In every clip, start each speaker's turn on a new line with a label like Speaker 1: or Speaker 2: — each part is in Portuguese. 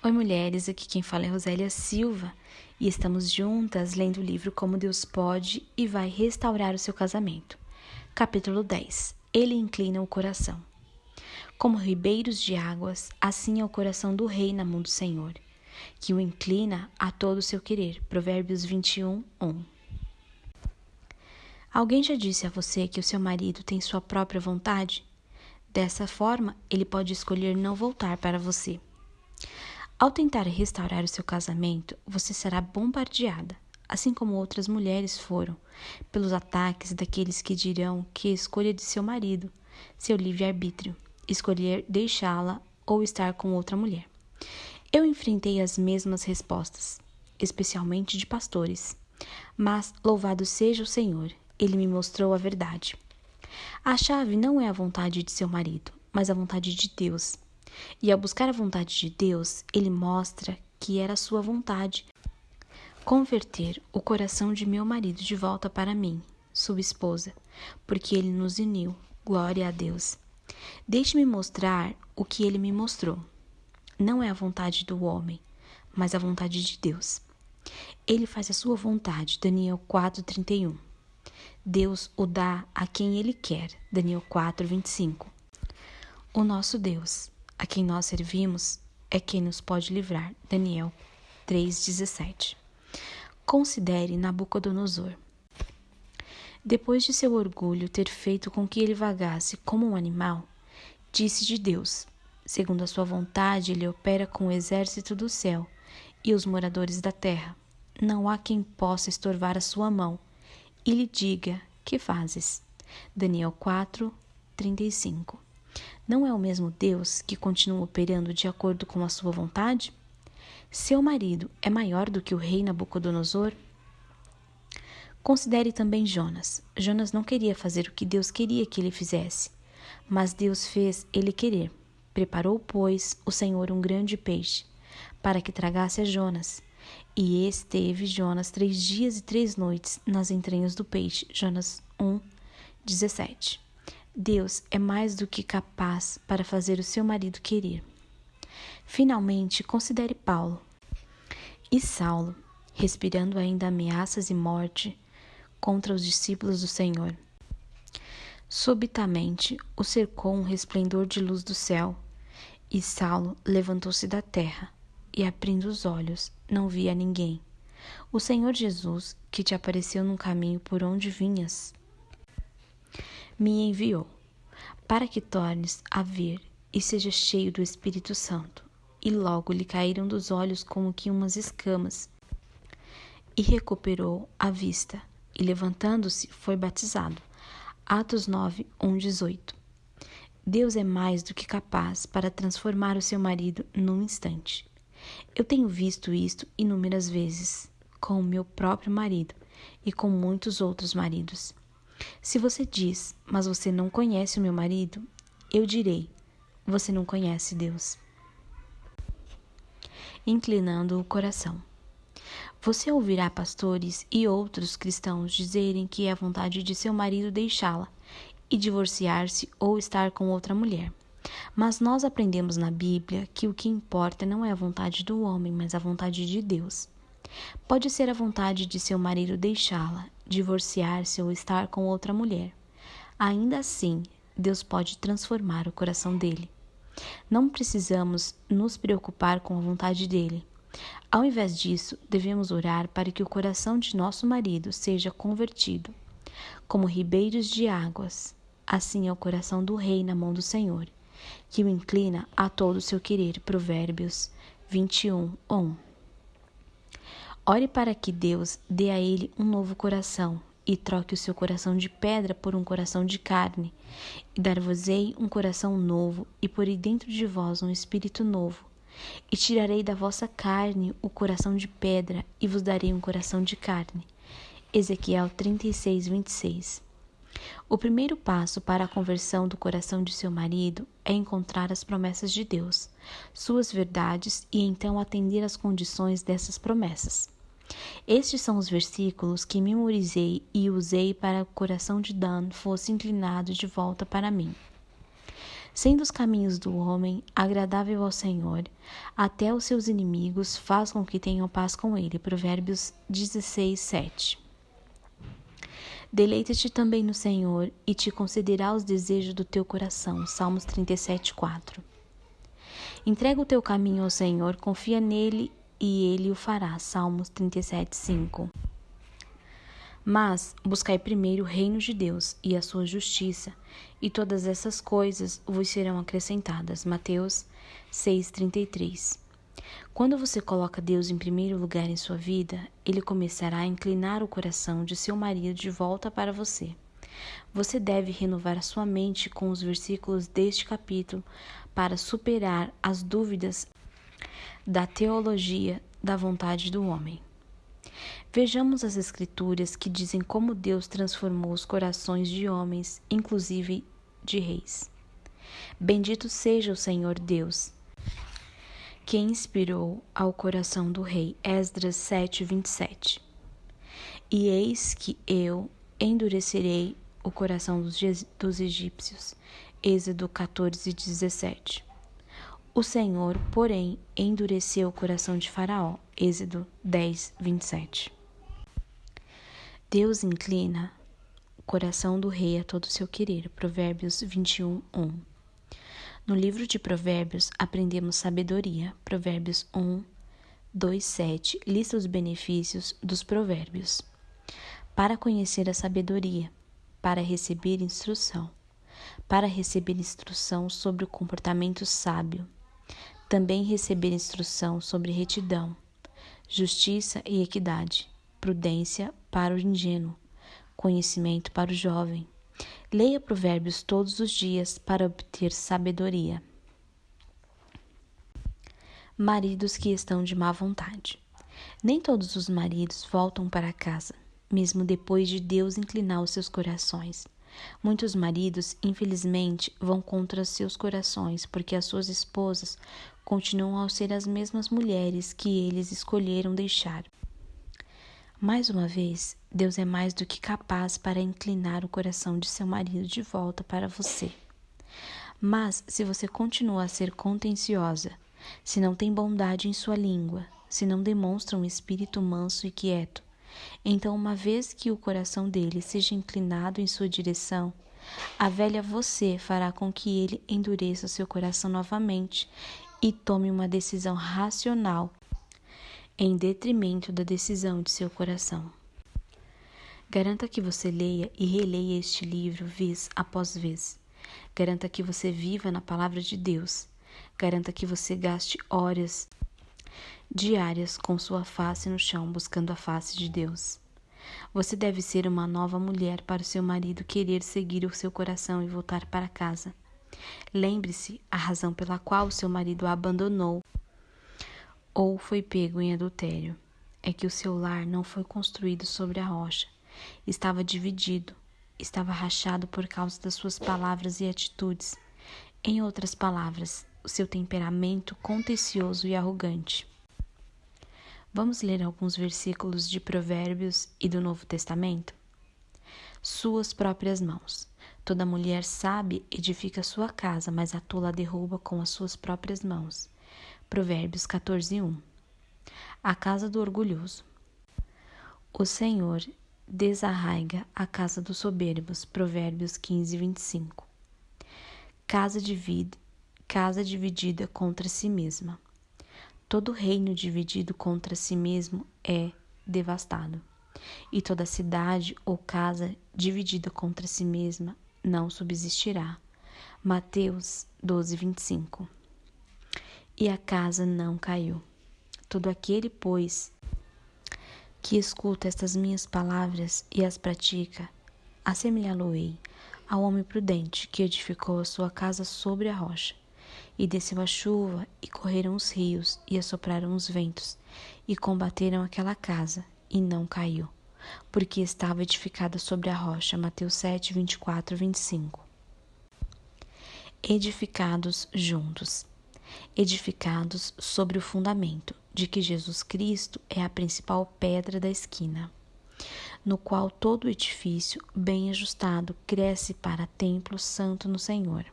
Speaker 1: Oi, mulheres, aqui quem fala é Rosélia Silva e estamos juntas lendo o livro Como Deus Pode e Vai Restaurar o Seu Casamento. Capítulo 10. Ele inclina o coração. Como ribeiros de águas, assim é o coração do rei na mão do Senhor, que o inclina a todo o seu querer. Provérbios 21:1. Alguém já disse a você que o seu marido tem sua própria vontade? Dessa forma, ele pode escolher não voltar para você. Ao tentar restaurar o seu casamento, você será bombardeada, assim como outras mulheres foram, pelos ataques daqueles que dirão que a escolha de seu marido, seu livre-arbítrio, escolher deixá-la ou estar com outra mulher. Eu enfrentei as mesmas respostas, especialmente de pastores. Mas, louvado seja o Senhor, Ele me mostrou a verdade. A chave não é a vontade de seu marido, mas a vontade de Deus. E ao buscar a vontade de Deus, ele mostra que era a sua vontade converter o coração de meu marido de volta para mim, sua esposa, porque ele nos uniu. Glória a Deus. Deixe-me mostrar o que ele me mostrou. Não é a vontade do homem, mas a vontade de Deus. Ele faz a sua vontade, Daniel 4:31. Deus o dá a quem ele quer, Daniel 4:25. O nosso Deus, a quem nós servimos, é quem nos pode livrar. Daniel 3:17. Considere Nabucodonosor. Depois de seu orgulho ter feito com que ele vagasse como um animal, disse de Deus: segundo a sua vontade, ele opera com o exército do céu e os moradores da terra. Não há quem possa estorvar a sua mão e lhe diga: que fazes? Daniel 4:35. Não é o mesmo Deus que continua operando de acordo com a sua vontade? Seu marido é maior do que o rei Nabucodonosor? Considere também Jonas. Jonas não queria fazer o que Deus queria que ele fizesse, mas Deus fez ele querer. Preparou, pois, o Senhor um grande peixe, para que tragasse a Jonas. E esteve Jonas 3 dias e 3 noites nas entranhas do peixe. Jonas 1:17. Deus é mais do que capaz para fazer o seu marido querer. Finalmente, considere Paulo e Saulo, respirando ainda ameaças e morte contra os discípulos do Senhor. Subitamente o cercou um resplendor de luz do céu, e Saulo levantou-se da terra, e abrindo os olhos, não via ninguém. O Senhor Jesus, que te apareceu no caminho por onde vinhas, me enviou, para que tornes a ver e seja cheio do Espírito Santo. E logo lhe caíram dos olhos como que umas escamas, e recuperou a vista, e levantando-se foi batizado. Atos 9:18. Deus é mais do que capaz para transformar o seu marido num instante. Eu tenho visto isto inúmeras vezes, com o meu próprio marido e com muitos outros maridos. Se você diz, mas você não conhece o meu marido, eu direi, você não conhece Deus. Inclinando o coração. Você ouvirá pastores e outros cristãos dizerem que é a vontade de seu marido deixá-la e divorciar-se ou estar com outra mulher. Mas nós aprendemos na Bíblia que o que importa não é a vontade do homem, mas a vontade de Deus. Pode ser a vontade de seu marido deixá-la, divorciar-se ou estar com outra mulher. Ainda assim, Deus pode transformar o coração dele. Não precisamos nos preocupar com a vontade dele. Ao invés disso, devemos orar para que o coração de nosso marido seja convertido. Como ribeiros de águas, assim é o coração do rei na mão do Senhor, que o inclina a todo o seu querer. Provérbios 21:1. Ore para que Deus dê a ele um novo coração e troque o seu coração de pedra por um coração de carne, e dar-vos-ei um coração novo, e porei dentro de vós um espírito novo, e tirarei da vossa carne o coração de pedra, e vos darei um coração de carne. Ezequiel 36:26. O primeiro passo para a conversão do coração de seu marido é encontrar as promessas de Deus, suas verdades, e então atender às condições dessas promessas. Estes são os versículos que memorizei e usei para que o coração de Dan fosse inclinado de volta para mim. Sendo os caminhos do homem agradável ao Senhor, até os seus inimigos faz com que tenham paz com ele. Provérbios 16, 7. Deleita-te também no Senhor e te concederá os desejos do teu coração. Salmos 37, 4. Entrega o teu caminho ao Senhor, confia nele e ele o fará. Salmos 37, 5. Mas buscai primeiro o reino de Deus e a sua justiça, e todas essas coisas vos serão acrescentadas. Mateus 6,33. Quando você coloca Deus em primeiro lugar em sua vida, Ele começará a inclinar o coração de seu marido de volta para você. Você deve renovar a sua mente com os versículos deste capítulo para superar as dúvidas da teologia da vontade do homem. Vejamos as Escrituras que dizem como Deus transformou os corações de homens, inclusive de reis. Bendito seja o Senhor Deus, que inspirou ao coração do rei. Esdras 7:27. E eis que eu endurecerei o coração dos egípcios. Êxodo 14:17. O Senhor, porém, endureceu o coração de Faraó. Êxodo 10:27. Deus inclina o coração do rei a todo o seu querer. Provérbios 21:1. No livro de Provérbios, aprendemos sabedoria. Provérbios 1:2-7 lista os benefícios dos provérbios. Para conhecer a sabedoria, para receber instrução sobre o comportamento sábio, também receber instrução sobre retidão, justiça e equidade, prudência para o ingênuo, conhecimento para o jovem. Leia Provérbios todos os dias para obter sabedoria. Maridos que estão de má vontade. Nem todos os maridos voltam para casa, mesmo depois de Deus inclinar os seus corações. Muitos maridos, infelizmente, vão contra seus corações, porque as suas esposas continuam a ser as mesmas mulheres que eles escolheram deixar. Mais uma vez, Deus é mais do que capaz para inclinar o coração de seu marido de volta para você. Mas, se você continua a ser contenciosa, se não tem bondade em sua língua, se não demonstra um espírito manso e quieto, então, uma vez que o coração dele seja inclinado em sua direção, a velha você fará com que ele endureça seu coração novamente e tome uma decisão racional em detrimento da decisão de seu coração. Garanta que você leia e releia este livro vez após vez. Garanta que você viva na palavra de Deus. Garanta que você gaste horas diárias com sua face no chão buscando a face de Deus. Você deve ser uma nova mulher para o seu marido querer seguir o seu coração e voltar para casa. Lembre-se a razão pela qual o seu marido a abandonou ou foi pego em adultério. É que o seu lar não foi construído sobre a rocha. Estava dividido, estava rachado por causa das suas palavras e atitudes. Em outras palavras, o seu temperamento contencioso e arrogante. Vamos ler alguns versículos de Provérbios e do Novo Testamento? Suas próprias mãos. Toda mulher sábia edifica sua casa, mas a tola derruba com as suas próprias mãos. Provérbios 14:1. A casa do orgulhoso. O Senhor desarraiga a casa dos soberbos. Provérbios 15:25. Casa dividida contra si mesma. Todo reino dividido contra si mesmo é devastado, e toda cidade ou casa dividida contra si mesma não subsistirá. Mateus 12:25. E a casa não caiu. Todo aquele, pois, que escuta estas minhas palavras e as pratica, assemelhá-lo-ei ao homem prudente que edificou a sua casa sobre a rocha. E desceu a chuva, e correram os rios, e assopraram os ventos, e combateram aquela casa, e não caiu, porque estava edificada sobre a rocha. Mateus 7, 24-25. Edificados juntos. Edificados sobre o fundamento de que Jesus Cristo é a principal pedra da esquina, no qual todo o edifício, bem ajustado, cresce para templo santo no Senhor.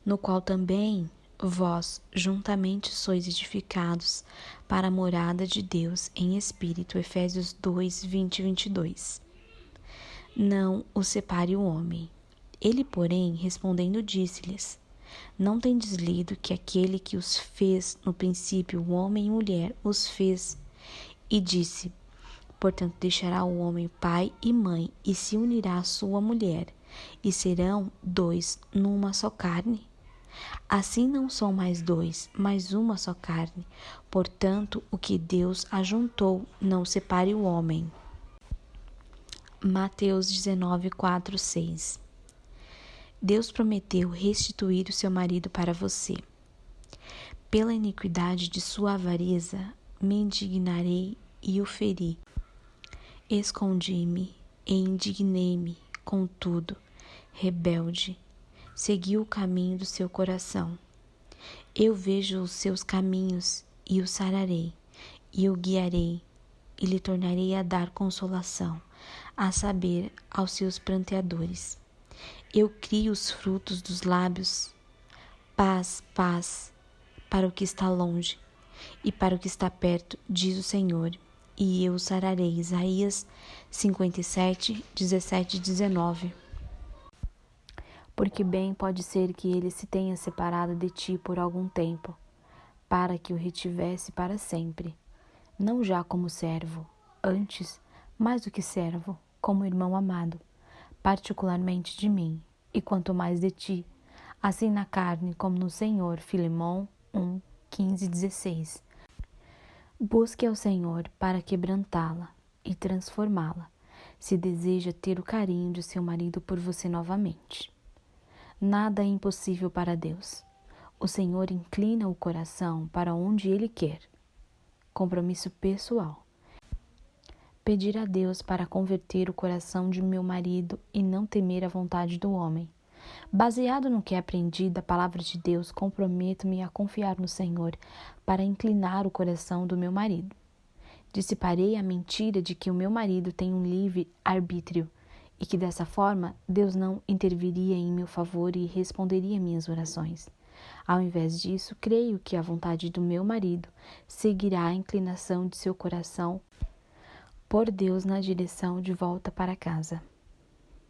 Speaker 1: no qual também vós juntamente sois edificados para a morada de Deus em Espírito. Efésios 2, 20 e 22. Não os separe o homem. Ele, porém, respondendo, disse-lhes: Não tendes lido que aquele que os fez no princípio, o homem e mulher, os fez, e disse: Portanto, deixará o homem pai e mãe, e se unirá à sua mulher, e serão dois numa só carne? Assim não são mais dois, mas uma só carne. Portanto, o que Deus ajuntou, não separe o homem. Mateus 19, 4, 6. Deus prometeu restituir o seu marido para você. Pela iniquidade de sua avareza, me indignarei e o feri. Escondi-me e indignei-me, contudo, rebelde, segui o caminho do seu coração. Eu vejo os seus caminhos e o sararei, e o guiarei, e lhe tornarei a dar consolação, a saber, aos seus pranteadores. Eu crio os frutos dos lábios, paz, paz, para o que está longe e para o que está perto, diz o Senhor, e eu sararei. Isaías 57, 17 e 19. Porque bem pode ser que ele se tenha separado de ti por algum tempo, para que o retivesse para sempre, não já como servo, antes, mais do que servo, como irmão amado, particularmente de mim, e quanto mais de ti, assim na carne como no Senhor. Filemão 1, 15 e 16. Busque ao Senhor para quebrantá-la e transformá-la, se deseja ter o carinho de seu marido por você novamente. Nada é impossível para Deus. O Senhor inclina o coração para onde Ele quer. Compromisso pessoal. Pedir a Deus para converter o coração de meu marido e não temer a vontade do homem. Baseado no que aprendi da palavra de Deus, comprometo-me a confiar no Senhor para inclinar o coração do meu marido. Dissiparei a mentira de que o meu marido tem um livre arbítrio e que dessa forma Deus não interviria em meu favor e responderia minhas orações. Ao invés disso, creio que a vontade do meu marido seguirá a inclinação de seu coração por Deus na direção de volta para casa.